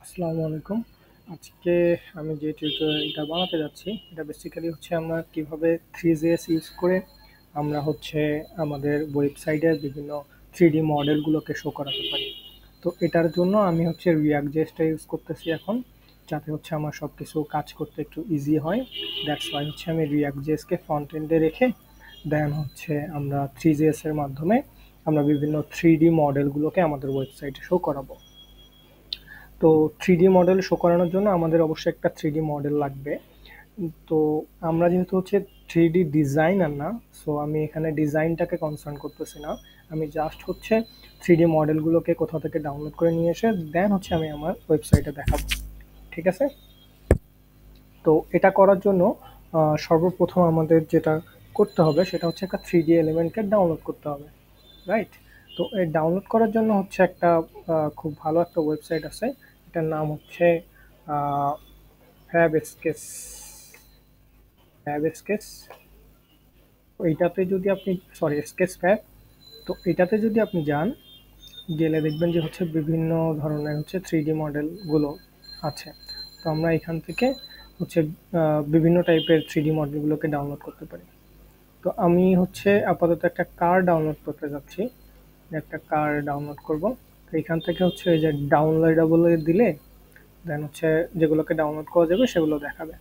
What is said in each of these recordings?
আসসালামু আলাইকুম। আজকে আমি যে টিউটোরিয়ালটা বানাতে যাচ্ছি এটা বেসিক্যালি হচ্ছে আমরা কিভাবে 3JS ইউজ করে আমরা হচ্ছে আমাদের ওয়েবসাইটের বিভিন্ন 3D মডেলগুলোকে শো করাতে পারি। তো এটার জন্য আমি হচ্ছে React JS-টা ইউজ করতেছি এখন, যাতে হচ্ছে আমার সব কিছু কাজ করতে একটু ইজি হয়। দ্যাটস ওয়াই হচ্ছে আমি React JS-কে ফ্রন্ট এন্ডে রেখে দেন হচ্ছে আমরা 3JS-এর মাধ্যমে আমরা বিভিন্ন 3D মডেলগুলোকে আমাদের ওয়েবসাইটে শো করাবো। তো 3D মডেল শো করানোর জন্য আমাদের অবশ্যই একটা 3D মডেল লাগবে। তো আমরা যেহেতু হচ্ছে 3D ডিজাইনার না, সো আমি এখানে ডিজাইনটাকে কনসার্ন করতেছি না। আমি জাস্ট হচ্ছে 3D মডেলগুলোকে কোথাও থেকে ডাউনলোড করে নিয়ে এসে দেন হচ্ছে আমি আমার ওয়েবসাইটে দেখাবো। ঠিক আছে? তো এটা করার জন্য সর্বপ্রথম আমাদের যেটা করতে হবে সেটা হচ্ছে একটা 3D এলিমেন্টকে ডাউনলোড করতে হবে, রাইট? তো এই ডাউনলোড করার জন্য হচ্ছে একটা খুব ভালো একটা ওয়েবসাইট আছে, এটার নাম হচ্ছে ফ্যাবস্কেচ। ফ্যাবস্কেচ এইটাতে যদি আপনি স্কেচ ফ্যাব, তো এটাতে যদি আপনি যান, গেলে দেখবেন যে হচ্ছে বিভিন্ন ধরনের হচ্ছে 3D মডেলগুলো আছে। তো আমরা এখান থেকে হচ্ছে বিভিন্ন টাইপের 3D মডেলগুলোকে ডাউনলোড করতে পারি। তো আমি হচ্ছে আপাতত একটা কার ডাউনলোড করতে যাচ্ছি, একটা কার ডাউনলোড করব। তো এখান থেকে হচ্ছে এই যে ডাউনলোডেবল দিলে দেন হচ্ছে যেগুলোকে ডাউনলোড করা যাবে সেগুলো দেখাবে।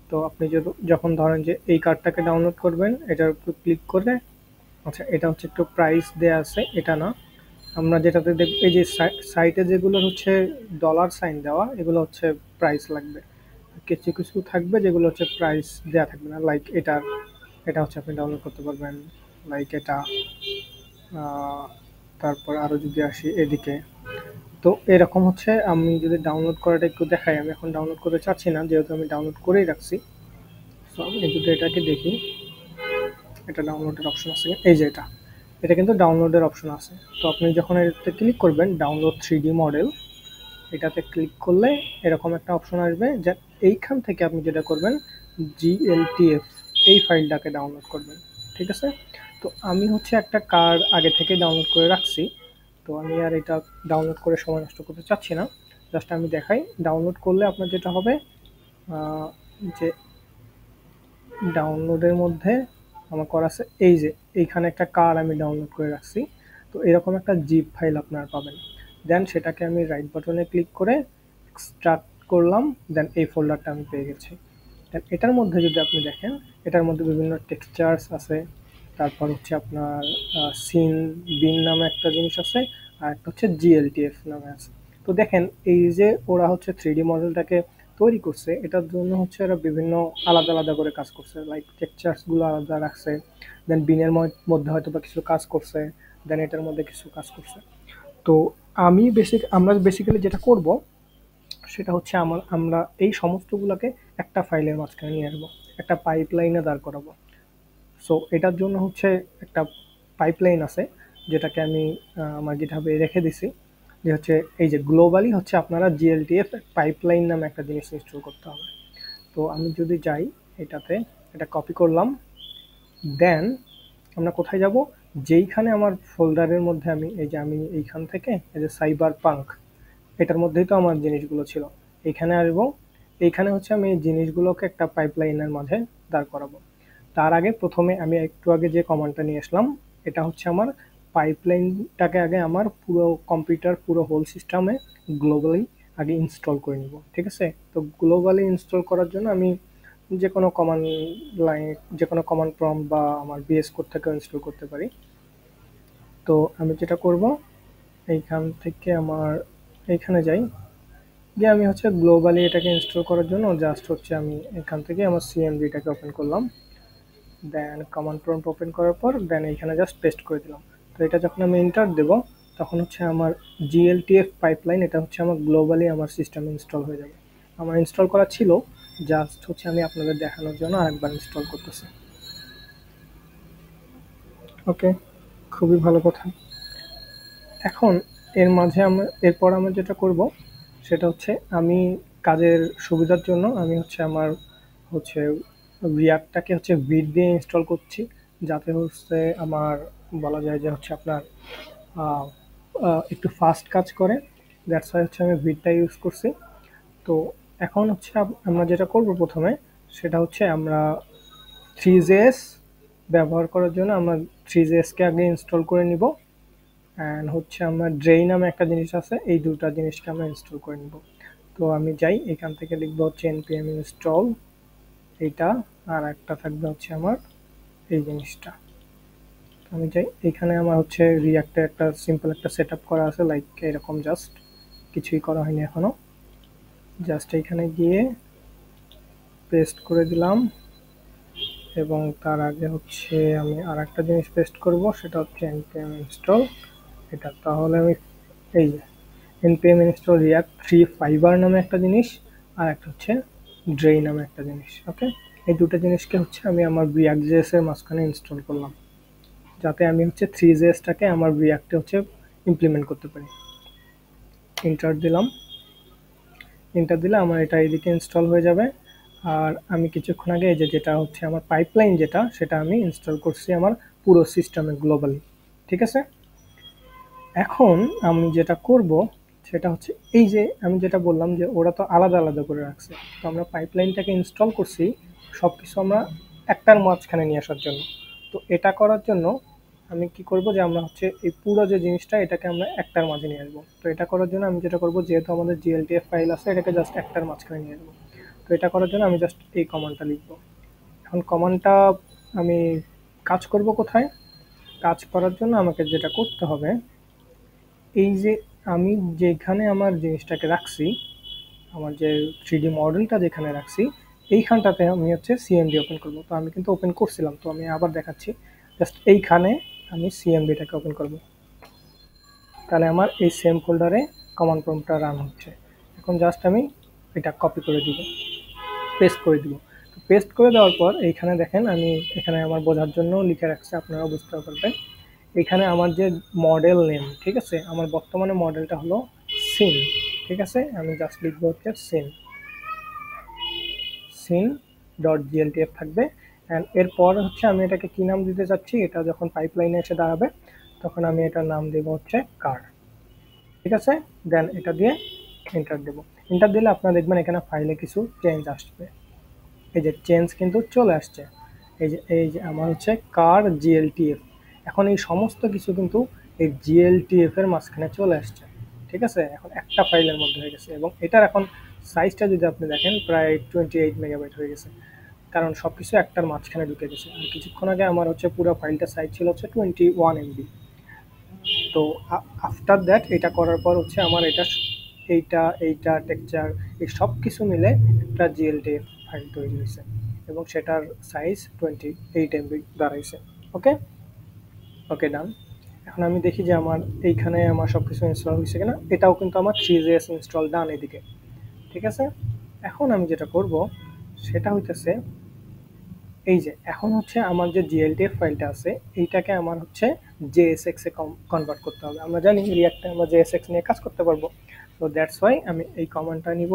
তো আপনি যখন ধরেন যে এই কার্ডটাকে ডাউনলোড করবেন, এটার উপর ক্লিক করে, আচ্ছা এটা হচ্ছে একটু প্রাইস দেয়া আছে, এটা না, আমরা যেটাতে দেখ এই যে সাইটে যেগুলো হচ্ছে ডলার সাইন দেওয়া, এগুলো হচ্ছে প্রাইস লাগবে। কিছু কিছু থাকবে যেগুলো হচ্ছে প্রাইস দেয়া থাকবে না, লাইক এটা হচ্ছে আপনি ডাউনলোড করতে পারবেন, লাইক এটা। তারপর আরও যদি আসি এদিকে, তো এরকম হচ্ছে আমি যদি ডাউনলোড করাটা একটু দেখাই, আমি এখন ডাউনলোড করতে চাচ্ছি না যেহেতু আমি ডাউনলোড করেই রাখছি। সো আমি যদি এটাকে দেখি, এটা ডাউনলোডের অপশন আছে, এই যে এটা কিন্তু ডাউনলোডের অপশন আছে। তো আপনি যখন এটাতে ক্লিক করবেন ডাউনলোড 3D মডেল, এটাতে ক্লিক করলে এরকম একটা অপশন আসবে, যে এইখান থেকে আপনি যেটা করবেন GLTF এই ফাইলটাকে ডাউনলোড করবেন। ঠিক আছে? তো আমি হচ্ছে একটা কার্ড আগে থেকে ডাউনলোড করে রাখছি, তো আমি আর এটা ডাউনলোড করে সময় নষ্ট করতে চাচ্ছি না। জাস্ট আমি দেখাই, ডাউনলোড করলে আপনার যেটা হবে যে ডাউনলোডের মধ্যে আমার করা আছে এই যে এইখানে একটা কার আমি ডাউনলোড করে রাখছি। তো এরকম একটা জিপ ফাইল আপনারা পাবেন। দেন সেটাকে আমি রাইট বাটনে ক্লিক করে এক্সট্রাক্ট করলাম, দেন এই ফোল্ডারটা আমি পেয়ে গেছি। দেন এটার মধ্যে যদি আপনি দেখেন, এটার মধ্যে বিভিন্ন টেক্সচার্স আছে, তারপর হচ্ছে আপনার সিন বিন নামে একটা জিনিস আছে, আর একটা হচ্ছে GLTF নামে আছে। তো দেখেন এই যে ওরা হচ্ছে 3D মডেলটাকে তৈরি করছে, এটার জন্য হচ্ছে এরা বিভিন্ন আলাদা আলাদা করে কাজ করছে, লাইক টেক্সচার্সগুলো আলাদা রাখছে, দেন বিনের মধ্যে হয়তো বা কিছু কাজ করছে, দেন এটার মধ্যে কিছু কাজ করছে। তো আমরা বেসিক্যালি যেটা করব সেটা হচ্ছে আমরা এই সমস্তগুলোকে একটা ফাইলের মাঝখানে নিয়ে আসবো, একটা পাইপলাইনে দাঁড় করাবো। সো এটার জন্য হচ্ছে একটা পাইপলাইন আছে, যেটাকে আমি আমার গিটহাবে রেখে দিছি, যে হচ্ছে এই যে গ্লোবালি হচ্ছে আপনারা GLTF পাইপলাইন নামে একটা জিনিস ইনস্টল করতে হবে। তো আমি যদি যাই এটাতে, এটা কপি করলাম, দেন আমরা কোথায় যাব, যেইখানে আমার ফোল্ডারের মধ্যে আমি এইখান থেকে এই যে সাইবার পাঙ্ক, এটার মধ্যেই তো আমার জিনিসগুলো ছিল, এইখানে আসবো। এইখানে হচ্ছে আমি এই জিনিসগুলোকে একটা পাইপলাইনের মাঝে দাঁড় করাবো। তার আগে প্রথমে আমি একটু আগে যে কমান্ডটা নিয়ে আসলাম, এটা হচ্ছে আমার পাইপলাইনটাকে আগে আমার পুরো কম্পিউটার পুরো হোল সিস্টেমে গ্লোবালি আগে ইনস্টল করে নিব। ঠিক আছে? তো গ্লোবালি ইনস্টল করার জন্য আমি যে কোনো কমান্ড লাইন, যে কোনো কমান্ড প্রম্পট বা আমার VS কোড থেকেও ইনস্টল করতে পারি। তো আমি যেটা করব, এইখান থেকে আমার এইখানে যাই, গিয়ে আমি হচ্ছে গ্লোবালি এটাকে ইনস্টল করার জন্য জাস্ট হচ্ছে আমি এখান থেকে আমার CMDটাকে ওপেন করলাম, দেন কমান্ড প্রম্পট ওপেন করার পর দেন এইখানে জাস্ট পেস্ট করে দিলাম। তো এটা যখন আমি এন্টার দেব, তখন হচ্ছে আমার GLTF পাইপলাইন এটা হচ্ছে আমার গ্লোবালি আমার সিস্টেমে ইনস্টল হয়ে যাবে। আমার ইনস্টল করা ছিল, জাস্ট হচ্ছে আমি আপনাদের দেখানোর জন্য আরেকবার ইনস্টল করতেছি। ওকে, খুবই ভালো কথা। এখন এরপর আমরা যেটা করব সেটা হচ্ছে আমি কাজের সুবিধার জন্য আমি হচ্ছে আমার হচ্ছে রিয়াক্টটাকে হচ্ছে ভিট দিয়ে ইনস্টল করছি, যাতে হচ্ছে আমার বলা যায় যে হচ্ছে আপনার একটু ফাস্ট কাজ করে। দ্যাটস ওয়াই হচ্ছে আমি ভিডটা ইউজ করছি। তো এখন হচ্ছে আমরা যেটা করব প্রথমে সেটা হচ্ছে আমরা থ্রি.js ব্যবহার করার জন্য আমরা থ্রি.js-কে আগে ইনস্টল করে নিব, অ্যান্ড হচ্ছে আমরা ড্রেই নামে একটা জিনিস আছে, এই দুটা জিনিসকে আমরা ইনস্টল করে নিব। তো আমি যাই, এখান থেকে লিখবো হচ্ছে npm install এইটা, আর একটা থাকবে হচ্ছে আমার এই জিনিসটা। আমি যাই, এখানে আমার হচ্ছে রিয়াক্টে একটা সিম্পল একটা সেট আপ করা আছে, লাইক এরকম, জাস্ট কিছুই করা হয়নি এখনো। জাস্ট এখানে গিয়ে পেস্ট করে দিলাম, এবং তার আগে হচ্ছে আমি আর একটা জিনিস পেস্ট করব, সেটা হচ্ছে npm install এটা। তাহলে আমি এই যে npm install react 3 fiber নামে একটা জিনিস, আর একটা হচ্ছে ড্রেই নামে একটা জিনিস। ওকে, এই দুটো জিনিসকে হচ্ছে আমি আমার react.js এর মাঝখানে ইনস্টল করলাম, যাতে আমি হচ্ছে থ্রি.js-টাকে আমার রিয়াক্টে হচ্ছে ইমপ্লিমেন্ট করতে পারি। এন্টার দিলাম, এন্টার দিলে আমার এটা এইদিকে ইনস্টল হয়ে যাবে। আর আমি কিছুক্ষণ আগে এই যে যেটা হচ্ছে আমার পাইপলাইন যেটা, সেটা আমি ইনস্টল করছি আমার পুরো সিস্টেমে গ্লোবালি। ঠিক আছে, এখন আমি যেটা করব সেটা হচ্ছে এই যে আমি যেটা বললাম যে ওরা তো আলাদা আলাদা করে রাখছে, তো আমরা পাইপলাইনটাকে ইনস্টল করছি সব কিছু আমরা একটার মাঝখানে নিয়ে আসার জন্য। তো এটা করার জন্য আমি কি করব যে আমরা হচ্ছে এই পুরো যে জিনিসটা এটাকে আমরা একটার মাঝে নিয়ে আসবো। তো এটা করার জন্য আমি যেটা করব, যেহেতু আমাদের GLTF ফাইল আছে, এটাকে জাস্ট একটার মাঝখানে নিয়ে আসবো। তো এটা করার জন্য আমি জাস্ট এই কমান্ডটা লিখবো। এখন কমান্ডটা আমি কাজ করব কোথায়? কাজ করার জন্য আমাকে যেটা করতে হবে, এই যে আমি যেখানে আমার জিনিসটাকে রাখছি, আমার যে থ্রিডি মডেলটা যেখানে রাখছি, এইখানটাতে আমি হচ্ছে সিএমডি ওপেন করব। তো আমি কিন্তু ওপেন করছিলাম, তো আমি আবার দেখাচ্ছি, জাস্ট এইখানে আমি সিএমডিটাকে ওপেন করব। তাহলে আমার এই সেম ফোল্ডারে কমান্ড প্রম্পটটা রান হচ্ছে। এখন জাস্ট আমি এটা কপি করে দিব, পেস্ট করে দিব। তো পেস্ট করে দেওয়ার পর এইখানে দেখেন আমি এখানে আমার বোঝার জন্য লিখে রাখছি, আপনারা বুঝতে পারবেন। এখানে আমার যে মডেল নেম, ঠিক আছে, আমার বর্তমানে মডেলটা হলো সিন। ঠিক আছে, আমি জাস্ট লিখবো হচ্ছে সিন, সিন ডট জিএলটিএফ থাকবে। অ্যান্ড এরপর হচ্ছে আমি এটাকে কি নাম দিতে চাচ্ছি, এটা যখন পাইপলাইনে এসে দাঁড়াবে তখন আমি এটার নাম দেবো হচ্ছে কার। ঠিক আছে, দেন এটা দিয়ে এন্টার দেবো। এন্টার দিলে আপনারা দেখবেন এখানে ফাইলে কিছু চেঞ্জ আসবে। এই যে চেঞ্জ কিন্তু চলে আসছে, এই যে আমার হচ্ছে কার জিএলটিএফ। এখন এই সমস্ত কিছু কিন্তু এই জিএলটিএফ এর মাঝখানে চলে আসছে। ঠিক আছে, এখন একটা ফাইলের মধ্যে হয়ে গেছে, এবং এটার এখন সাইজটা যদি আপনি দেখেন প্রায় 28 মেগাবাইট হয়ে গেছে, কারণ সব কিছু একটার মাঝখানে ঢুকে গেছে। আর কিছুক্ষণ আগে আমার হচ্ছে পুরো ফাইলটা সাইজ ছিল হচ্ছে 21 MB। তো আফটার দ্যাট এটা করার পর হচ্ছে আমার এটা এইটা এইটা টেক্সচার এই সব কিছু মিলে একটা জিএলটিএফ ফাইল তৈরি হয়েছে, এবং সেটার সাইজ 28 MB দাঁড়াইছে। ওকে, ওকে, ডান। এখন আমি দেখি যে আমার এইখানে আমার সব কিছু ইনস্টল হয়েছে কিনা। এটাও কিন্তু আমার থ্রি.js ইনস্টল ডান এদিকে। ঠিক আছে, এখন আমি যেটা করব সেটা হইতেছে এই যে এখন হচ্ছে আমার যে জিএলটিএফ ফাইলটা আছে এইটাকে আমার হচ্ছে জেএসএক্স এ কনভার্ট করতে হবে। আমরা জানি রিয়াক্টে আমরা জেএসএক্স নিয়ে কাজ করতে পারবো, তো দ্যাটস ওয়াই আমি এই কমান্ডটা নিব।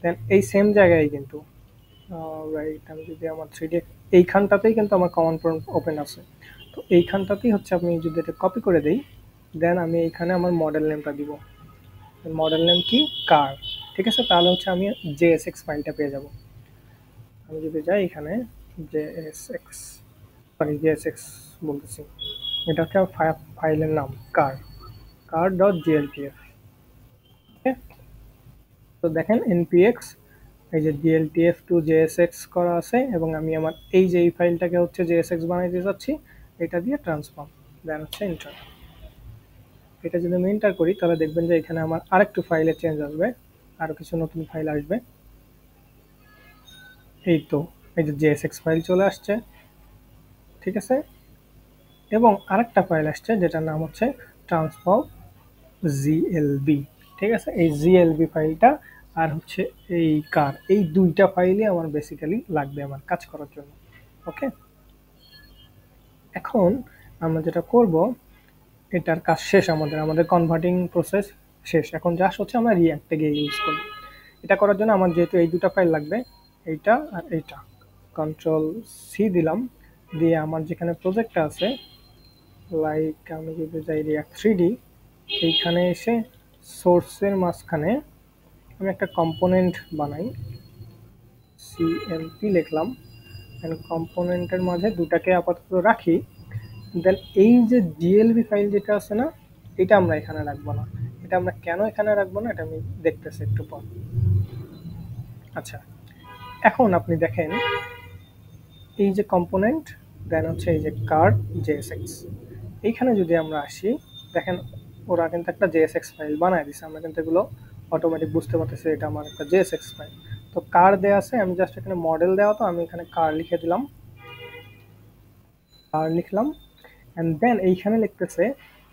দেন এই সেম জায়গায় কিন্তু রাইট, আমি যদি আমার থ্রিডি এইখানটাতেই কিন্তু আমার কমান্ড প্রম্পট ওপেন আছে, তো এইখানটাতেই হচ্ছে আমি যদি এটা কপি করে দিই, দেন আমি এইখানে আমার মডেল নেমটা দিব। মডেল নেম কি? কার। ঠিক আছে, তাহলে হচ্ছে আমি জেএসএক্স ফাইলটা পেয়ে যাব। আমি যদি যাই এখানে জেএসএক্স, সরি জেএসএক্স বলতেছি, এটা হচ্ছে ফাইলের নাম কার, কার ডট জিএলটিএফ। ওকে, তো দেখেন এনপিএক্স এই যে জিএলটিএফ টু জেএসএক্স করা আছে, এবং আমি আমার এই যে এই ফাইলটাকে হচ্ছে জেএসএক্স বানাইতে যাচ্ছি, এটা দিয়ে ট্রান্সফর্ম, দেন হচ্ছে এন্টার। এটা যদি আমি এন্টার করি তাহলে দেখবেন যে এখানে আমার আরেকটু ফাইলে চেঞ্জ আসবে, আরও কিছু নতুন ফাইল আসবে। এই তো এই যে জেএসএক্স ফাইল চলে আসছে। ঠিক আছে, এবং আরেকটা ফাইল আসছে যেটার নাম হচ্ছে ট্রান্সফর্ম জিএলবি। ঠিক আছে, এই জিএলবি ফাইলটা আর হচ্ছে এই কার, এই দুইটা ফাইলই আমার বেসিক্যালি লাগবে আমার কাজ করার জন্য। ওকে, এখন আমরা যেটা করব, এটার কাজ শেষ, আমাদের আমাদের কনভার্টিং প্রসেস শেষ। এখন জাস্ট হচ্ছে আমরা রিয়াক্টে গিয়ে ইউজ করব। এটা করার জন্য আমার যেহেতু এই দুটো ফাইল লাগবে, এইটা আর এইটা, কন্ট্রোল সি দিলাম, দিয়ে আমার যেখানে প্রজেক্টটা আছে, লাইক আমি যদি যাই রিয়াক্ট থ্রিডি, এইখানে এসে সোর্সের মাঝখানে আমি একটা কম্পোনেন্ট বানাই, সিএমপি লিখলাম, এন্ড কম্পোনেন্টের মাঝে দুটাকে আপাতত রাখি। দেন এই যে জিএলবি ফাইল যেটা আছে না, এটা আমরা এখানে রাখবো না। এটা আমরা কেন এখানে রাখবো না এটা আমি দেখতেছি একটু পর। আচ্ছা, এখন আপনি দেখেন এই যে কম্পোনেন্ট, দেন হচ্ছে এই যে কার্ড জেএসএক্স, এইখানে যদি আমরা আসি, দেখেন ওরা কিন্তু একটা জেএসএক্স ফাইল বানায় দিছে। আমরা কিন্তু এগুলো অটোমেটিক বুঝতে পারতেছি এটা আমার একটা জেএসএক্স ফাইল। তো কার দেওয়া আছে, আমি জাস্ট এখানে মডেল দেওয়া, তো আমি এখানে কার লিখে দিলাম, কার লিখলাম। অ্যান্ড দেন এইখানে লিখতেছে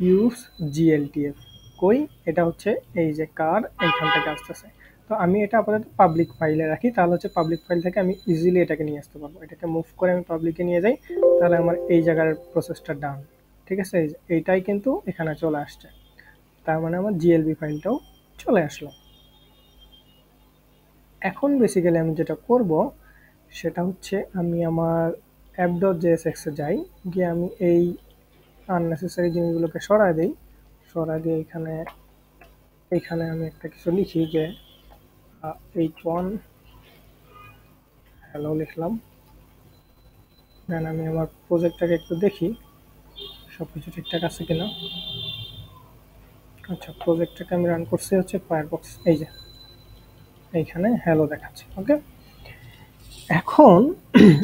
ইউজ জিএলটিএফ, কই এটা হচ্ছে এই যে কার এইখান থেকে আসতেছে। তো আমি এটা আপাতত পাবলিক ফাইলে রাখি, তাহলে হচ্ছে পাবলিক ফাইল থেকে আমি ইজিলি এটাকে নিয়ে আসতে পারবো। এটাকে মুভ করে আমি পাবলিকে নিয়ে যাই, তাহলে আমার এই জায়গার প্রসেসটা ডান। ঠিক আছে, এইটাই কিন্তু এখানে চলে আসছে, তার মানে আমার জিএলবি ফাইলটাও চলে আসলো। এখন বেসিক্যালি আমি যেটা করব সেটা হচ্ছে আমি আমার app.jsx এ যাই, গিয়ে আমি এই আননেসেসারি জিনিসগুলোকে সরায় দিই। সরায় দিয়ে এইখানে আমি একটা কিছু লিখি যে h1 হ্যালো লিখলাম। দেন আমি আমার প্রজেক্টটাকে একটু দেখি সবকিছু ঠিকঠাক আছে কিনা। আচ্ছা, প্রজেক্টটাকে আমি রান করছি হচ্ছে ফায়ারবক্স, এই যে এইখানে হ্যালো দেখাচ্ছে। ওকে, এখন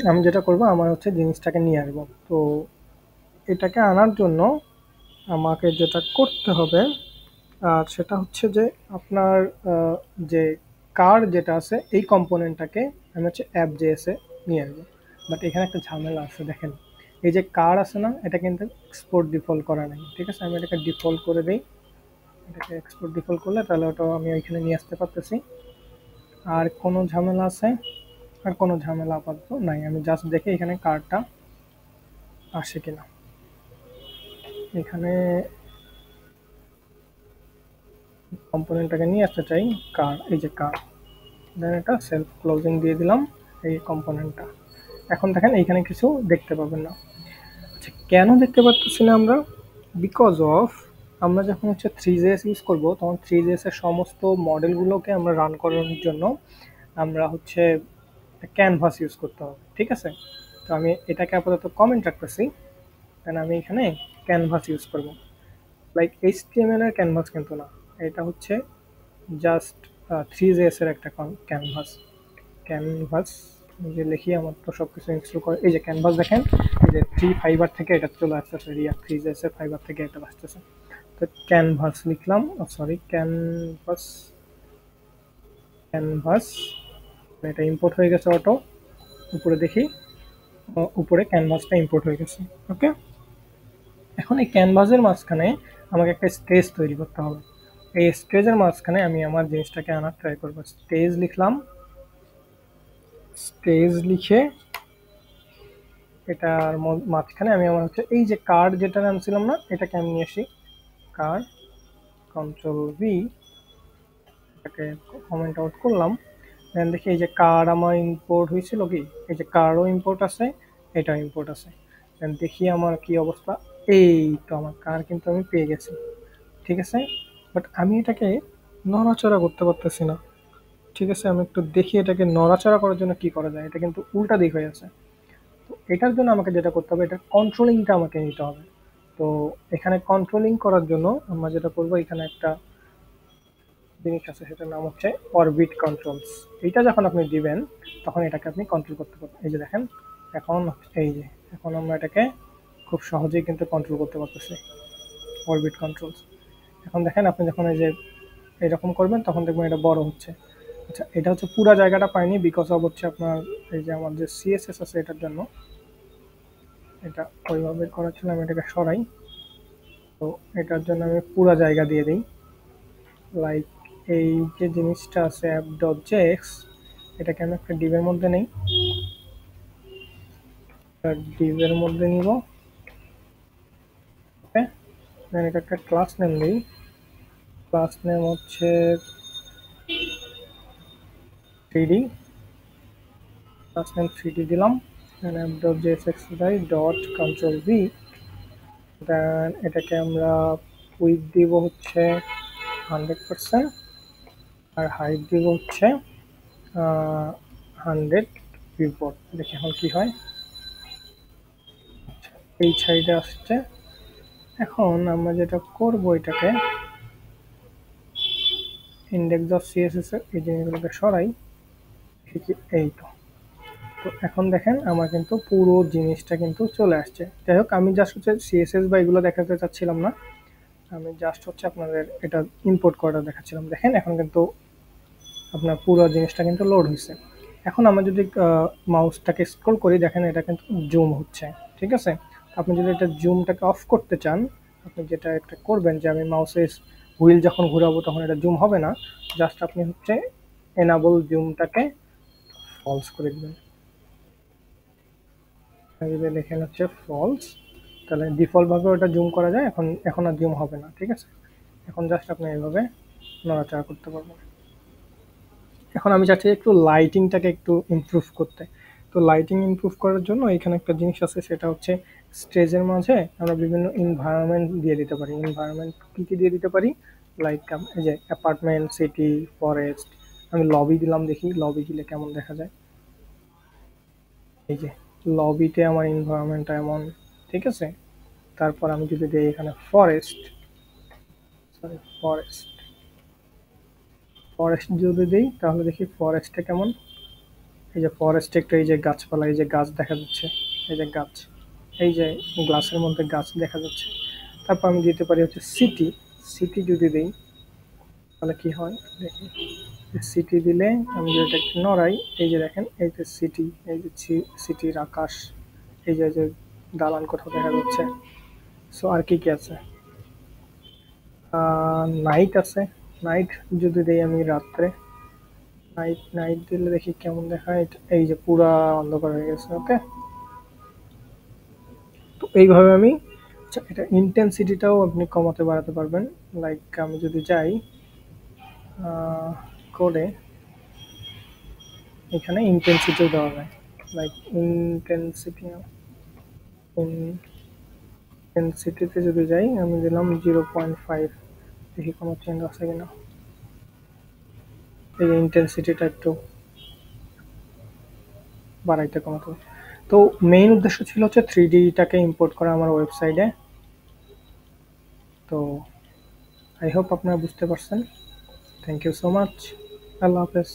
আমি যেটা করব, আমার হচ্ছে জিনিসটাকে নিয়ে আসবো। তো এটাকে আনার জন্য আমাকে যেটা করতে হবে আর সেটা হচ্ছে যে আপনার যে কার যেটা আছে এই কম্পোনেন্টটাকে আমি হচ্ছে অ্যাপ জেএসে নিয়ে আসবো। বাট এখানে একটা ঝামেলা আছে, দেখেন এই যে কার আছে না, এটা কিন্তু এক্সপোর্ট ডিফল্ট করা নেই। ঠিক আছে, আমি এটাকে ডিফল্ট করে দিই। এটাকে এক্সপোর্ট ডিফল্ট করলে তাহলে ওটাও আমি ওইখানে নিয়ে আসতে পারতেছি। আর কোনো ঝামেলা আছে? আর কোনো ঝামেলা আপাতত নাই। আমি জাস্ট দেখি এখানে কারটা আসে কিনা। এখানে কম্পোনেন্টটাকে নিয়ে আসতে চাই, কার, এই যে কার। দেন এটা সেলফ ক্লোজিং দিয়ে দিলাম এই কম্পোনেন্টটা। এখন দেখেন এইখানে কিছু দেখতে পাবেন না। আচ্ছা, কেন দেখতে পাচ্ছি না আমরা? বিকজ অফ আমরা যখন হচ্ছে থ্রি.js ইউজ করব, তখন থ্রি.js এর সমস্ত মডেলগুলোকে আমরা রান করানোর জন্য আমরা হচ্ছে ক্যানভাস ইউজ করতে হবে। ঠিক আছে, তো আমি এটাকে আপাতত কমেন্ট রাখতেছি। দেন আমি এখানে ক্যানভাস ইউজ করব, লাইক এইচটিএমএল এর ক্যানভাস কিন্তু না, এটা হচ্ছে জাস্ট থ্রি.js এর একটা ক্যানভাস। ক্যানভাস যে লিখি, আমার তো সব কিছু ইনস্টল করে, এই যে ক্যানভাস দেখেন, এই যে থ্রি ফাইবার থেকে এটা চলে আসতেছে, রিয়াক্ট থ্রি.js এর ফাইবার থেকে এটা আসতেছে। তো ক্যানভাস লিখলাম, সরি ক্যানভাস, ক্যানভাস এটা ইম্পোর্ট হয়ে গেছে অটো। উপরে দেখি, উপরে ক্যানভাসটা ইম্পোর্ট হয়ে গেছে। ওকে, এখন এই ক্যানভাসের মাঝখানে আমাকে একটা স্টেজ তৈরি করতে হবে। এই স্টেজের মাঝখানে আমি আমার জিনিসটাকে আনার ট্রাই করবো। স্টেজ লিখলাম, স্টেজ লিখে এটার মাঝখানে আমি আমার হচ্ছে এই যে কার্ড যেটা আনছিলাম না, এটাকে আমি নিয়ে আসি। কার্ড, কন্ট্রোল ভি, এটাকে কমেন্ট আউট করলাম। দেন দেখি এই যে কার্ড আমার ইম্পোর্ট হয়েছিল কি, এই যে কার্ডও ইম্পোর্ট আছে, এটাও ইম্পোর্ট আছে। দেন দেখি আমার কি অবস্থা, এই তো আমার কার কিন্তু আমি পেয়ে গেছি। ঠিক আছে, বাট আমি এটাকে নড়াচড়া করতে পারতেছি না। ঠিক আছে, আমি একটু দেখি এটাকে নড়াচড়া করার জন্য কি করা যায়। এটা কিন্তু উল্টা দিক হয়ে আছে। তো এটার জন্য আমাকে যেটা করতে হবে, এটার কন্ট্রোলিংটা আমাকে নিতে হবে। তো এখানে কন্ট্রোলিং করার জন্য আমরা যেটা করবো, এখানে একটা জিনিস আছে, সেটার নাম হচ্ছে অরবিট কন্ট্রোলস। এইটা যখন আপনি দিবেন তখন এটাকে আপনি কন্ট্রোল করতে পারবেন। এই যে দেখেন, এখন এই যে এখন আমরা এটাকে খুব সহজেই কিন্তু কন্ট্রোল করতে পারতেছি, অরবিট কন্ট্রোলস। এখন দেখেন আপনি যখন এই যে এরকম করবেন তখন দেখবেন এটা বড় হচ্ছে। আচ্ছা, এটা হচ্ছে পুরো জায়গাটা পাইনি, বিকজ অফ হচ্ছে আপনার এই যে আমার যে সিএসএস আছে এটার জন্য এটা ওইভাবে করা ছিল। আমি এটাকে সরাই, তো এটার জন্য আমি পুরো জায়গা দিয়ে দিই। লাইক এই যে জিনিসটা আছে app.js, এটাকে আমি একটা ডিভের মধ্যে নেই, ডিভের মধ্যে নিব। ওকে, দেন এটা একটা ক্লাস নেম দিই। ক্লাস নেম হচ্ছে 3D, ক্লাস নেম 3D দিলাম। Then app.js extradite dot control V. Then এটাকে আমরা উইথ দিব হচ্ছে 100% আর হাইট দিব হচ্ছে 100 ভিউপোর্ট। দেখি এখন কি হয়। এই সাইডে আসছে। এখন আমরা যেটা করব এটাকে index.css এর এই জিনিসগুলোকে সরাই। এই তো। তো এখন দেখেন আমার কিন্তু পুরো জিনিসটা কিন্তু চলে আসছে। যাই হোক, আমি জাস্ট হচ্ছে সিএসএস বা এগুলো দেখাতে চাচ্ছিলাম না, আমি জাস্ট হচ্ছে আপনাদের এটা ইম্পোর্ট করাটা দেখাচ্ছিলাম। দেখেন এখন কিন্তু আপনার পুরো জিনিসটা কিন্তু লোড হয়েছে। এখন আমরা যদি মাউসটাকে স্ক্রল করি, দেখেন এটা কিন্তু জুম হচ্ছে। ঠিক আছে, আপনি যদি এটা জুমটাকে অফ করতে চান, আপনি যেটা একটা করবেন যে আমি মাউসের হুইল যখন ঘুরাবো তখন এটা জুম হবে না, জাস্ট আপনি হচ্ছে এনাবল জুমটাকে ফলস করে দিবেন। দেখেন হচ্ছে ফলস, তাহলে ডিফল্টভাবে ওটা জুম করা যায়। এখন আর জুম হবে না। ঠিক আছে, এখন জাস্ট আপনি এইভাবে নড়াচড়া করতে পারবেন। এখন আমি চাচ্ছি একটু লাইটিংটাকে একটু ইমপ্রুভ করতে। তো লাইটিং ইমপ্রুভ করার জন্য এখানে একটা জিনিস আছে, সেটা হচ্ছে স্টেজের মাঝে আমরা বিভিন্ন এনভায়রনমেন্ট দিয়ে দিতে পারি। এনভায়রনমেন্ট কী কী দিয়ে দিতে পারি, লাইক এই যে অ্যাপার্টমেন্ট, সিটি, ফরেস্ট। আমি লবি দিলাম, দেখি লবি দিলে কেমন দেখা যায়। এই যে লবিতে আমার এনভায়রনমেন্টটা এমন। ঠিক আছে, তারপর আমি যদি দিই এখানে ফরেস্ট, সরি ফরেস্ট, ফরেস্ট যদি দিই তাহলে দেখি ফরেস্টটা কেমন। এই যে ফরেস্টে একটু এই যে গাছপালা, এই যে গাছ দেখা যাচ্ছে, এই যে গাছ, এই যে গ্লাসের মধ্যে গাছ দেখা যাচ্ছে। তারপর আমি দিতে পারি হচ্ছে সিটি। সিটি যদি দিই তাহলে কি হয় দেখি। সিটি দিলে আমি যদি এটা একটু নড়াই, এই যে দেখেন এই যে সিটি, এই যে সিটির আকাশ, এই যে দালান কোথাও দেখা যাচ্ছে। সো আর কি কি আছে, নাইট আছে। নাইট যদি দিই আমি রাত্রে, নাইট নাইট দিলে দেখি কেমন দেখায়। এই যে পুরা অন্ধকার হয়ে গেছে। ওকে, তো এইভাবে আমি, আচ্ছা এটা ইন্টেন্সিটিটাও আপনি কমাতে বাড়াতে পারবেন। লাইক আমি যদি যাই কোডে, এখানে ইন্টেন্সিটিও দেওয়া যায়। লাইক ইন্টেন্সিটি, ইন্টেন্সিটিতে যদি যাই আমি দিলাম 0.5, দেখি কোনো চেঞ্জ আছে কিনা। এই ইন্টেন্সিটিটা একটু বাড়াইতে কমাতে। তো মেইন উদ্দেশ্য ছিল হচ্ছে 3D-টাকে ইম্পোর্ট করা আমার ওয়েবসাইটে। তো আই হোপ আপনারা বুঝতে পারছেন। Thank you so much. আল্লাহ হাফেজ।